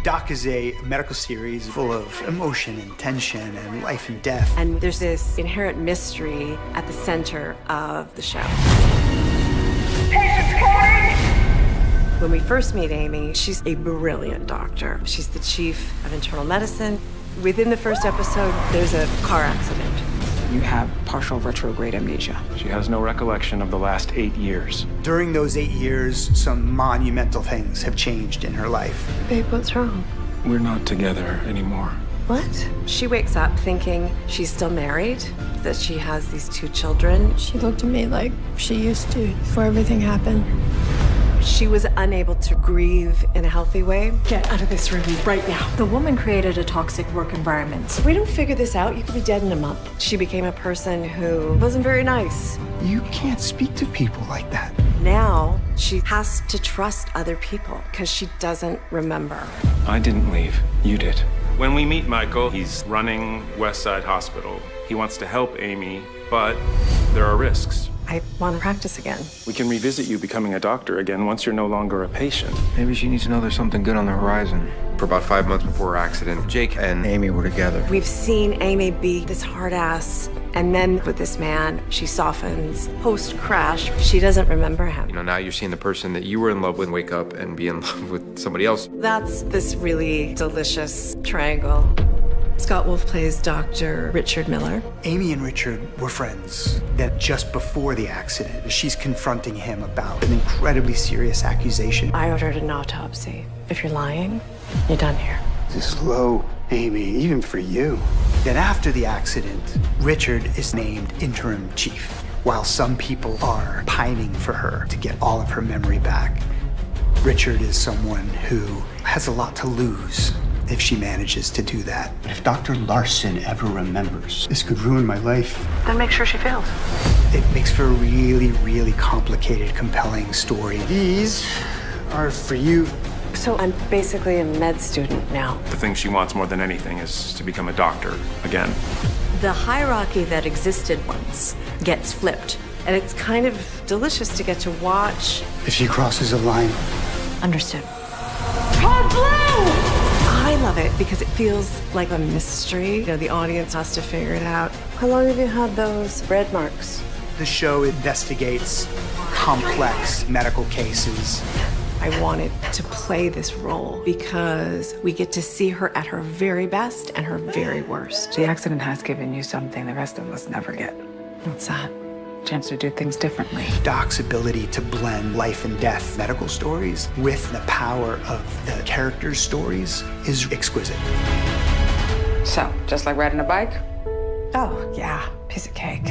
Doc is a medical series full of emotion and tension and life and death. And there's this inherent mystery at the center of the show. Patients calling! When we first meet Amy, she's a brilliant doctor. She's the chief of internal medicine. Within the first episode, there's a car accident. You have partial retrograde amnesia. She has no recollection of the last 8 years. During those 8 years, some monumental things have changed in her life. Babe, what's wrong? We're not together anymore. What? She wakes up thinking she's still married, that she has these 2 children. She looked at me like she used to before everything happened. She was unable to grieve in a healthy way. Get out of this room right now. The woman created a toxic work environment. If we don't figure this out, you could be dead in a month. She became a person who wasn't very nice. You can't speak to people like that. Now, she has to trust other people because she doesn't remember. I didn't leave. You did. When we meet Michael, he's running Westside Hospital. He wants to help Amy, but there are risks. I want to practice again. We can revisit you becoming a doctor again once you're no longer a patient. Maybe she needs to know there's something good on the horizon. For about 5 months before her accident, Jake and Amy were together. We've seen Amy be this hard ass, and then with this man, she softens. Post-crash, she doesn't remember him. You know, now you're seeing the person that you were in love with wake up and be in love with somebody else. That's this really delicious triangle. Scott Wolf plays Dr. Richard Miller. Amy and Richard were friends. That just before the accident, she's confronting him about an incredibly serious accusation. I ordered an autopsy. If you're lying, you're done here. This is low, Amy, even for you. Then after the accident, Richard is named interim chief. While some people are pining for her to get all of her memory back, Richard is someone who has a lot to lose if she manages to do that. But if Dr. Larson ever remembers, this could ruin my life. Then make sure she fails. It makes for a really, really complicated, compelling story. These are for you. So I'm basically a med student now. The thing she wants more than anything is to become a doctor again. The hierarchy that existed once gets flipped, and it's kind of delicious to get to watch. If she crosses a line, Understood. Code blue! I love it because it feels like a mystery. You know, the audience has to figure it out. How long have you had those red marks? the show investigates complex medical cases. I wanted to play this role because we get to see her at her very best and her very worst. The accident has given you something the rest of us never get. What's that? Chance to do things differently. Doc's ability to blend life and death medical stories with the power of the characters' stories is exquisite. So, just like riding a bike? Oh, yeah, piece of cake.